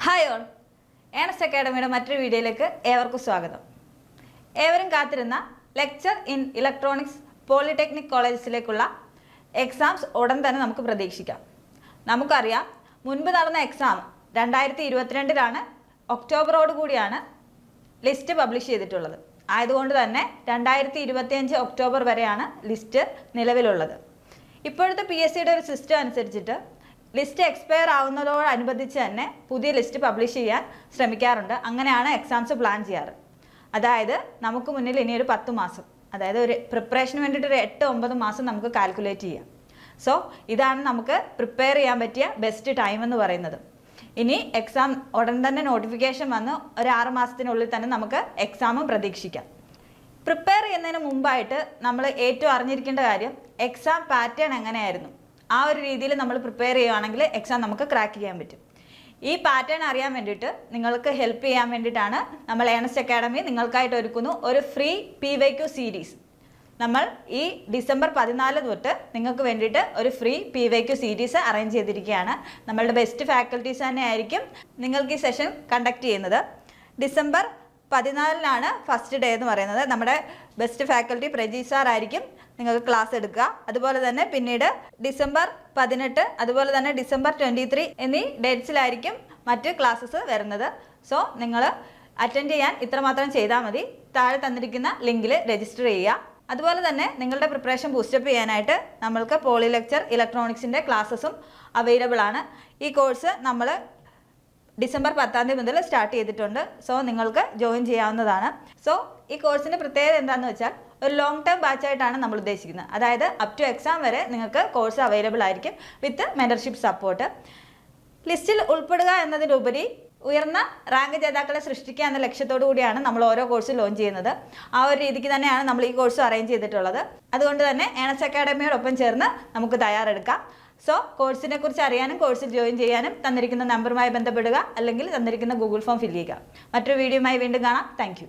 Hi all, Ernest അക്കാഡമിയുടെ മറ്റൊരു വീഡിയോയിലേക്ക് ഏവർക്കും സ്വാഗതം. ഏവരും കാത്തിരുന്ന ലെക്ചർ ഇൻ ഇലക്ട്രോണിക്സ് പോളിടെക്നിക് കോളേജസിലേക്കുള്ള എക്സാംസ് ഉടൻ തന്നെ നമുക്ക് പ്രതീക്ഷിക്കാം. നമുക്കറിയാം, മുൻപ് നടന്ന എക്സാം 2022 ഒക്ടോബറോട് കൂടിയാണ് ലിസ്റ്റ് പബ്ലിഷ് ചെയ്തിട്ടുള്ളത്. ആയതുകൊണ്ട് തന്നെ 2025 ഒക്ടോബർ വരെയാണ് ലിസ്റ്റ് നിലവിലുള്ളത്. ഇപ്പോഴത്തെ PSCയുടെ ഒരു സിസ്റ്റം അനുസരിച്ചിട്ട് ലിസ്റ്റ് എക്സ്പയർ ആവുന്നതോടനുബന്ധിച്ച് തന്നെ പുതിയ ലിസ്റ്റ് പബ്ലിഷ് ചെയ്യാൻ ശ്രമിക്കാറുണ്ട്. അങ്ങനെയാണ് എക്സാംസ് പ്ലാൻ ചെയ്യാറ്. അതായത് നമുക്ക് മുന്നിൽ ഇനി ഒരു 10 മാസം, അതായത് ഒരു പ്രിപ്പറേഷന് വേണ്ടിയിട്ട് ഒരു 8-9 മാസം നമുക്ക് കാൽക്കുലേറ്റ് ചെയ്യാം. സോ ഇതാണ് നമുക്ക് പ്രിപ്പയർ ചെയ്യാൻ പറ്റിയ ബെസ്റ്റ് ടൈം എന്ന് പറയുന്നത്. ഇനി എക്സാം ഉടൻ തന്നെ നോട്ടിഫിക്കേഷൻ വന്ന് ഒരു 6 മാസത്തിനുള്ളിൽ തന്നെ നമുക്ക് എക്സാമും പ്രതീക്ഷിക്കാം. പ്രിപ്പയർ ചെയ്യുന്നതിന് മുമ്പായിട്ട് നമ്മൾ ഏറ്റവും അറിഞ്ഞിരിക്കേണ്ട കാര്യം എക്സാം പാറ്റേൺ എങ്ങനെയായിരുന്നു. ആ ഒരു രീതിയിൽ നമ്മൾ പ്രിപ്പയർ ചെയ്യുകയാണെങ്കിൽ എക്സാം നമുക്ക് ക്രാക്ക് ചെയ്യാൻ പറ്റും. ഈ പാറ്റേൺ അറിയാൻ വേണ്ടിയിട്ട് നിങ്ങൾക്ക് ഹെൽപ്പ് ചെയ്യാൻ വേണ്ടിയിട്ടാണ് നമ്മൾ ഏണസ്റ്റ് അക്കാഡമി നിങ്ങൾക്കായിട്ട് ഒരുക്കുന്നു ഒരു ഫ്രീ PYQ സീരീസ്. നമ്മൾ ഈ ഡിസംബർ 14 തൊട്ട് നിങ്ങൾക്ക് വേണ്ടിയിട്ട് ഒരു ഫ്രീ PYQ സീരീസ് അറേഞ്ച് ചെയ്തിരിക്കുകയാണ്. നമ്മളുടെ ബെസ്റ്റ് ഫാക്കൽറ്റീസ് തന്നെ ആയിരിക്കും നിങ്ങൾക്ക് ഈ സെഷൻ കണ്ടക്ട് ചെയ്യുന്നത്. ഡിസംബർ 14 ഫസ്റ്റ് ഡേ എന്ന് പറയുന്നത്. നമ്മുടെ ബെസ്റ്റ് ഫാക്കൽറ്റി പ്രജി സാർ ആയിരിക്കും നിങ്ങൾക്ക് ക്ലാസ് എടുക്കുക. അതുപോലെ തന്നെ പിന്നീട് ഡിസംബർ 18, അതുപോലെ തന്നെ ഡിസംബർ 23 എന്നീ ഡേറ്റ്സിലായിരിക്കും മറ്റ് ക്ലാസ്സസ് വരുന്നത്. സോ നിങ്ങൾ അറ്റൻഡ് ചെയ്യാൻ ഇത്രമാത്രം ചെയ്താൽ മതി. താഴെ തന്നിരിക്കുന്ന ലിങ്കിൽ രജിസ്റ്റർ ചെയ്യുക. അതുപോലെ തന്നെ നിങ്ങളുടെ പ്രിപ്പറേഷൻ ബൂസ്റ്റപ്പ് ചെയ്യാനായിട്ട് നമ്മൾക്ക് പോളി ലെക്ചർ ഇലക്ട്രോണിക്സിൻ്റെ ക്ലാസ്സസും അവൈലബിൾ ആണ്. ഈ കോഴ്സ് നമ്മൾ ഡിസംബർ 10 മുതൽ സ്റ്റാർട്ട് ചെയ്തിട്ടുണ്ട്. സോ നിങ്ങൾക്ക് ജോയിൻ ചെയ്യാവുന്നതാണ്. സോ ഈ കോഴ്സിൻ്റെ പ്രത്യേകത എന്താണെന്ന് വെച്ചാൽ ഒരു ലോങ് ടേം ബാച്ചായിട്ടാണ് നമ്മൾ ഉദ്ദേശിക്കുന്നത്. അതായത് അപ് ടു എക്സാം വരെ നിങ്ങൾക്ക് കോഴ്സ് അവൈലബിൾ ആയിരിക്കും വിത്ത് മെൻറ്റർഷിപ്പ് സപ്പോർട്ട്. ലിസ്റ്റിൽ ഉൾപ്പെടുക എന്നതിലുപരി ഉയർന്ന റാങ്ക് ജേതാക്കളെ സൃഷ്ടിക്കുക എന്ന ലക്ഷ്യത്തോടു കൂടിയാണ് നമ്മൾ ഓരോ കോഴ്സ് ലോഞ്ച് ചെയ്യുന്നത്. ആ ഒരു രീതിക്ക് തന്നെയാണ് നമ്മൾ ഈ കോഴ്സ് അറേഞ്ച് ചെയ്തിട്ടുള്ളത്. അതുകൊണ്ട് തന്നെ ഏണസ്റ്റ് അക്കാഡമിയോടൊപ്പം ചേർന്ന് നമുക്ക് തയ്യാറെടുക്കാം. സോ കോഴ്സിനെ കുറിച്ച് അറിയാനും കോഴ്സിൽ ജോയിൻ ചെയ്യാനും തന്നിരിക്കുന്ന നമ്പറുമായി ബന്ധപ്പെടുക, അല്ലെങ്കിൽ തന്നിരിക്കുന്ന ഗൂഗിൾ ഫോം ഫില്ല് ചെയ്യുക. മറ്റൊരു വീഡിയോയുമായി വീണ്ടും കാണാം. താങ്ക്